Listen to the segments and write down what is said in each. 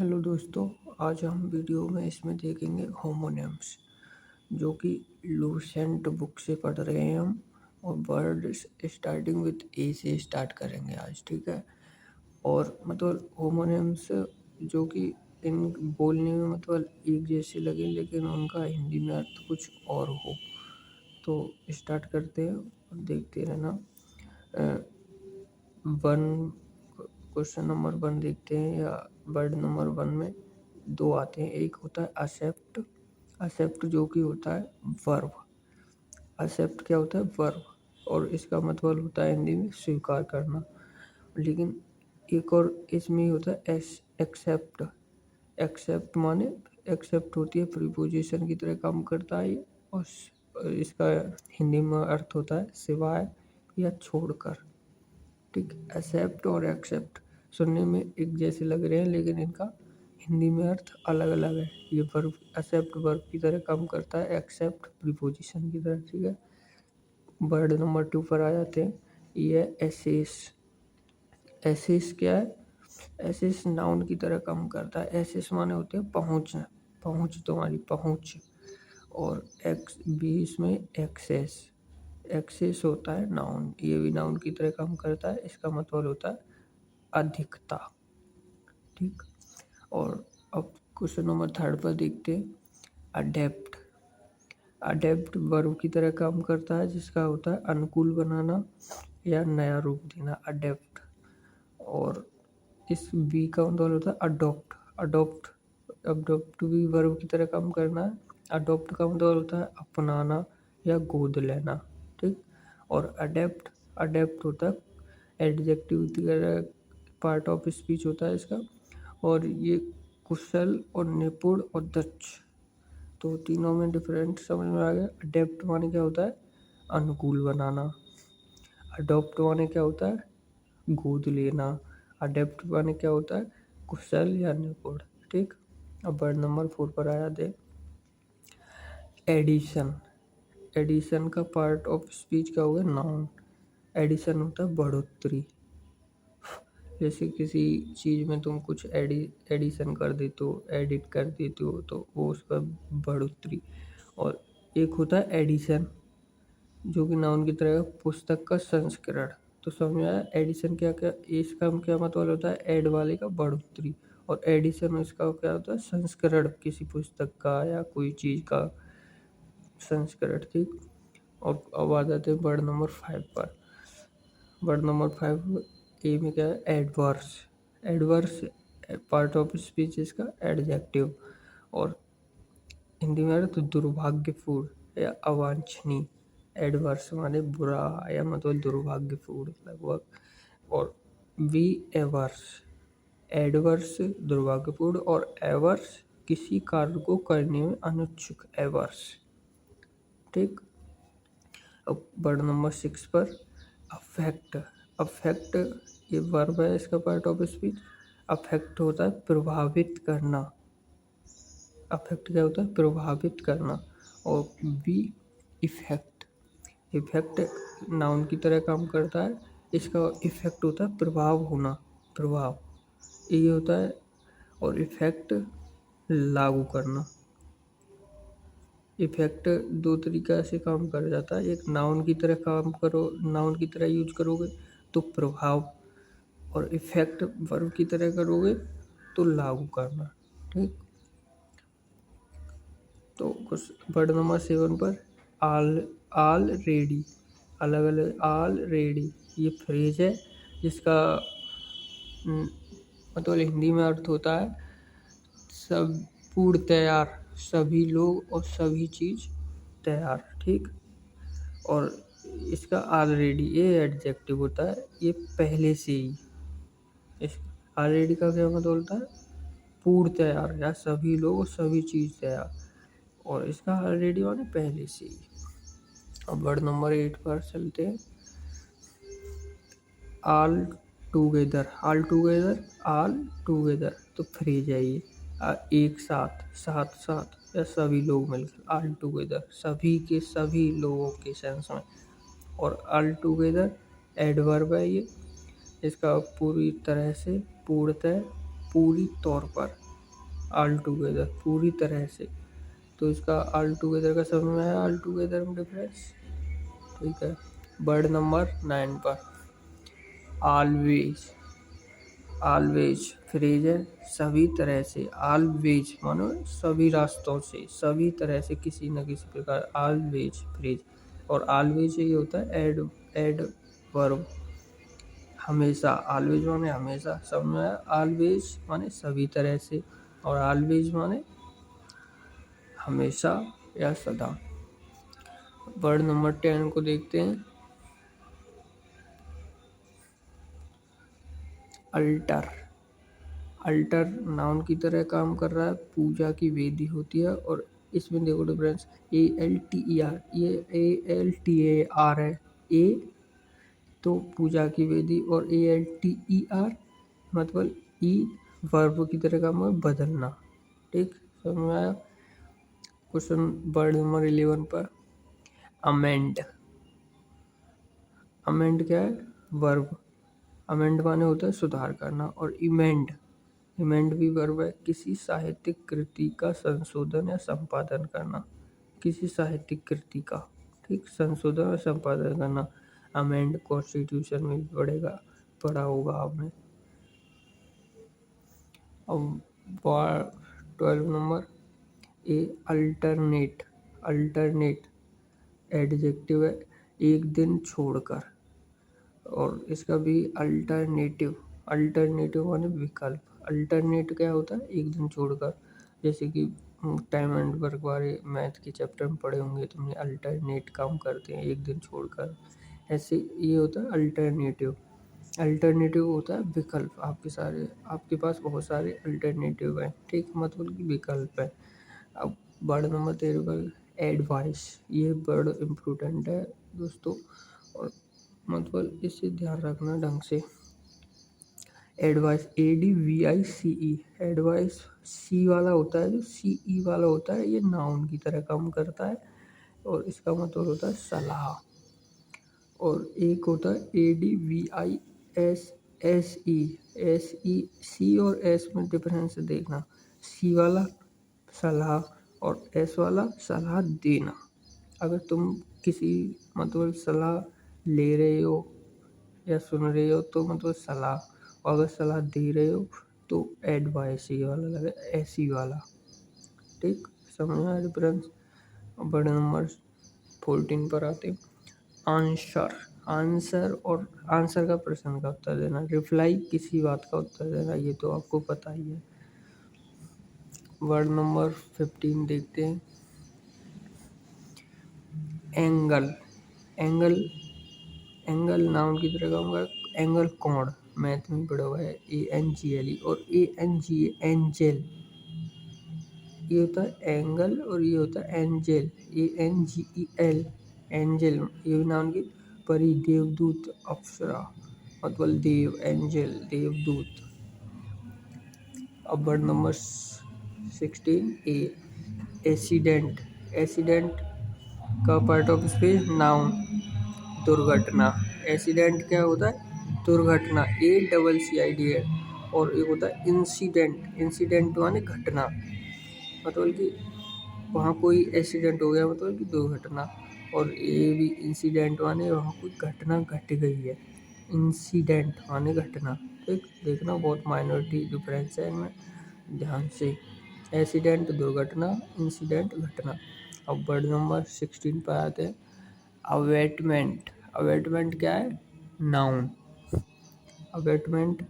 Hello दोस्तों, आज हम वीडियो में इसमें देखेंगे होमोनिम्स, जो कि लूसेंट बुक से पढ़ रहे हैं हम। और वर्ड स्टार्टिंग विथ ए से स्टार्ट करेंगे आज, ठीक है। और मतलब होमोनिम्स जो कि इन बोलने में मतलब एक जैसे लगे, लेकिन उनका हिंदी में अर्थ कुछ और हो। तो स्टार्ट करते हैं और देखते रहना। वन क्वेश्चन नंबर 1 देखते हैं, या वर्ड नंबर 1 में दो आते हैं। एक होता है असेप्ट। असेप्ट जो कि होता है वर्ब। असेप्ट क्या होता है? वर्ब। और इसका मतलब होता है हिंदी में स्वीकार करना। लेकिन एक और इसमें ही होता है एक्सेप्ट। एक्सेप्ट माने एक्सेप्ट होती है प्रीपोजिशन की तरह काम करता है ये। और इसका हिंदी में अर्थ होता है सिवाय या छोड़कर। ठीक, एक्सेप्ट और एक्सेप्ट सुनने में एक जैसे लग रहे हैं, लेकिन इनका हिंदी में अर्थ अलग अलग है। ये वर्ब एक्सेप्ट वर्ब की तरह काम करता है, एक्सेप्ट प्रीपोजिशन की तरह, ठीक है। वर्ड नंबर 2 पर आ जाते हैं। ये है एसेस। एसेस क्या है? एसेस नाउन की तरह काम करता है। एसेस माने होते हैं पहुँच, पहुँच, तुम्हारी पहुँच। और एक्स बी इसमें एक्सेस। एक्सेस होता है नाउन, ये भी नाउन की तरह काम करता है। इसका मतलब होता है अधिकता, ठीक। और अब क्वेश्चन नंबर 3 पर देखते हैं। अडेप्ट। अडेप्ट वर्ब की तरह काम करता है, जिसका होता है अनुकूल बनाना या नया रूप देना, अडेप्ट। और इस बी का मतलब होता है अडोप्ट। अडोप्ट अडोप्ट भी वर्ब की तरह काम करना है। अडोप्ट का मतलब होता है अपनाना या गोद लेना, ठीक। और अडेप्ट अडेप्ट होता है एडजेक्टिव की तरह, पार्ट ऑफ स्पीच होता है इसका। और ये कुशल और निपुण और दक्ष, तो तीनों में डिफरेंट समझ में आ गया। अडेप्ट माने क्या होता है? अनुकूल बनाना। अडोप्ट माने क्या होता है? गोद लेना। अडेप्ट माने क्या होता है? कुशल या निपुण, ठीक। अब वर्ड नंबर 4 पर आया दे। एडिशन। एडिशन का पार्ट ऑफ स्पीच क्या होगा? नाउन। एडिशन होता है बढ़ोतरी। जैसे किसी चीज़ में तुम कुछ एडिशन कर देते हो, एडिट कर देते हो, तो वो उसका बढ़ोतरी। और एक होता है एडिशन, जो कि नाउन की तरह पुस्तक का संस्करण। तो समझ में आया एडिशन क्या क्या? इसका क्या मतलब होता है? ऐड वाले का बढ़ोतरी। और एडिशन इसका क्या होता है? संस्करण, किसी पुस्तक का या कोई चीज़ का संस्करण, ठीक। और अब आ जाते हैं वर्ड नंबर 5 पर। वर्ड नंबर 5 ए में क्या है? Adverse. Adverse part of speech इसका एडजेक्टिव। और हिंदी में तो दुर्भाग्यपूर्ण या अवांछनीय। एडवर्स माने बुरा या मतलब दुर्भाग्यपूर्ण लगभग। और वी एवर्स। एडवर्स दुर्भाग्यपूर्ण और एवर्स किसी कार्य को करने में अनुत्सुक, एवर्स, ठीक। अब वर्ड नंबर 6 पर अफेक्ट। अफेक्ट ये वर्ब है, इसका पार्ट ऑफ स्पीच। अफेक्ट होता है प्रभावित करना। अफेक्ट क्या होता है? प्रभावित करना। और बी इफेक्ट। इफेक्ट नाउन की तरह काम करता है, इसका इफेक्ट होता है प्रभाव होना, प्रभाव ये होता है। और इफेक्ट लागू करना। इफेक्ट दो तरीका से काम कर जाता है। एक नाउन की तरह काम करो, नाउन की तरह यूज करोगे तो प्रभाव, और इफेक्ट वर्ब की तरह करोगे तो लागू करना, ठीक। तो कुछ वर्ड नंबर 7 पर ऑल रेडी। अलग अलग ऑल रेडी ये फ्रेज है, जिसका मतलब हिंदी में अर्थ होता है सब पूर्ण तैयार, सभी लोग और सभी चीज़ तैयार, ठीक। और इसका ऑलरेडी ये एडजेक्टिव होता है, ये पहले से ही। इस ऑलरेडी का क्या मतलब होता है? पूर्ण तैयार या सभी लोग और सभी चीज़ तैयार। और इसका ऑलरेडी माने पहले से ही। अब वर्ड नंबर 8 पर चलते हैं। All together. All together, all together तो फ्रेज है ये, एक साथ, साथ साथ या सभी लोग मिलकर, ऑल टूगेदर सभी के सभी लोगों के सेंस में। और ऑल टूगेदर एडवर्ब है ये, इसका पूरी तरह से, पूर्णतः, पूरी तौर पर, ऑल टुगेदर, पूरी तरह से। तो इसका ऑल टुगेदर का समझ में आया, ऑल टुगेदर में डिफरेंस। ठीक है, वर्ड नंबर 9 पर ऑलवेज। ऑलवेज फ्रेज है, सभी तरह से। ऑलवेज मानो सभी रास्तों से, सभी तरह से, किसी न किसी प्रकार। Always phrase. और ऑलवेज ये होता है एड वर्ब, हमेशा। ऑलवेज माने हमेशा, समझ में आया। ऑलवेज माने सभी तरह से, और ऑलवेज माने हमेशा या सदा। वर्ड नंबर 10 को देखते हैं, अल्टर। अल्टर नाउन की तरह काम कर रहा है, पूजा की वेदी होती है। और इसमें देखो डिफरेंस, ALTER, ये ALTAR है, ए तो पूजा की वेदी, और ALTER मतलब ई वर्ब की तरह काम है, बदलना। ठीक, समझ में आया। क्वेश्चन वर्ड नंबर 11 पर अमेंड। अमेंड क्या है, वर्ब। अमेंड माने होता है सुधार करना। और इमेंड भी वर्ब है, किसी साहित्यिक कृति का संशोधन या संपादन करना। किसी साहित्यिक कृति का, ठीक, संशोधन और संपादन करना। अमेंड कॉन्स्टिट्यूशन में भी पढ़ा होगा आपने। अब 12 नंबर, अल्टरनेट। अल्टरनेट एडजेक्टिव है, एक दिन छोड़कर। और इसका भी अल्टरनेटिव। अल्टरनेटिव माने विकल्प। अल्टरनेट क्या होता है, एक दिन छोड़कर। जैसे कि टाइम एंड वर्क बारे मैथ के चैप्टर में पढ़े होंगे तुमने, अल्टरनेट काम करते हैं एक दिन छोड़कर। ऐसे ये होता है अल्टरनेटिव। अल्टरनेटिव होता है विकल्प। आपके पास बहुत सारे अल्टरनेटिव हैं, ठीक, मतलब कि विकल्प है। अब वर्ड नंबर 13 पर एडवाइस। ये वर्ड इम्पोर्टेंट है दोस्तों, और मतलब इसे ध्यान रखना ढंग से। Advice, ADVICE। एडवाइस सी वाला होता है, जो CE वाला होता है, ये नाउन की तरह काम करता है। और इसका मतलब होता है सलाह। और एक होता है ADVISSE। सी और एस में डिफरेंस देखना, सी वाला सलाह और एस वाला सलाह देना। अगर तुम किसी मतलब सलाह ले रहे हो या सुन रहे हो तो मतलब सलाह, और अगर सलाह दे रहे हो तो एडवाइस ही वाला लगे, ऐसी वाला। ठीक, समझ में आया डिफरेंस। बड़े नंबर 14 पर आते, आंसर। आंसर और आंसर का प्रश्न का उत्तर देना। रिप्लाई किसी बात का उत्तर देना, ये तो आपको पता ही है। वर्ड नंबर 15 देखते हैं, एंगल। एंगल, एंगल नाउन की तरह काम कर। एंगल कोण, मैथ में पढ़ा हुआ है, ANGLE। और ANGA एंजल, ये होता है एंगल, और ये होता है एंजल, ANGEL एंजल। ये भी नाउन की परी, देवदूत, अप्सरा, मतलब देव, एंजल देवदूत। अब वर्ड नंबर 16 एक्सीडेंट। एक्सीडेंट का पार्ट ऑफ स्पीच नाउन, दुर्घटना। एक्सीडेंट क्या होता है, दुर्घटना, ACCID है। और एक होता है इंसिडेंट। इंसिडेंट माने घटना, मतलब कि वहाँ कोई एक्सीडेंट हो गया, मतलब कि दुर्घटना। और ये भी इंसिडेंट माने वहाँ कोई घटना घट गई है। इंसिडेंट माने घटना। ठीक, देखना बहुत माइनॉरिटी डिफरेंस है इनमें, ध्यान से। एक्सीडेंट दुर्घटना, इंसिडेंट घटना। अब वर्ड नंबर 16 पर आते हैं, अवेटमेंट। अवेटमेंट क्या है, नाउन। अवेटमेंट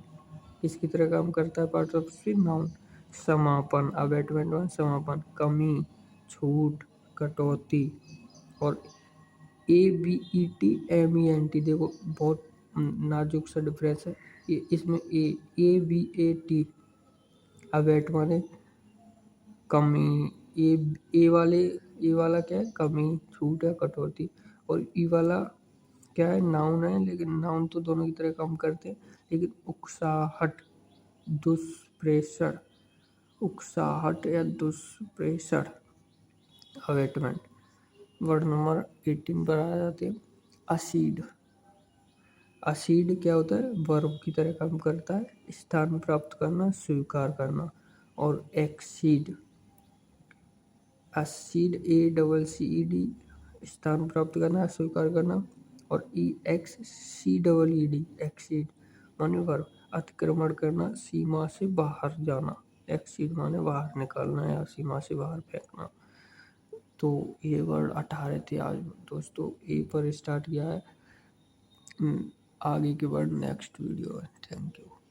किसकी तरह काम करता है, पार्ट ऑफ स्पीच नाउन। समापन। अवेटमेंट में समापन, कमी, छूट, कटौती। और ABETMENT, देखो बहुत नाजुक सा डिफरेंस है ये। इसमें ABAT, अवेट माने कमी। ए वाला क्या है, कमी, छूट या कटौती। और ई वाला क्या है, नाउन है, लेकिन नाउन तो दोनों की तरह काम करते हैं, लेकिन उकसाहट, दुष्प्रेषण। उकसाहट या दुष्प्रेषण, अवेटमेंट। वर्ड नंबर 18 पर आ जाते हैं, असीड। असीड क्या होता है, वर्ब की तरह काम करता है, स्थान प्राप्त करना, स्वीकार करना। और एक्सीड, असीड ACCED स्थान प्राप्त करना, स्वीकार करना। और EXCEED एक्सीड माने वर्ब, अतिक्रमण करना, सीमा से बाहर जाना। एक्सीड माने बाहर निकालना या सीमा से बाहर फेंकना। तो ये वर्ड 18 थे आज दोस्तों, ए पर स्टार्ट किया है। आगे के वर्ड नेक्स्ट वीडियो है। Thank you.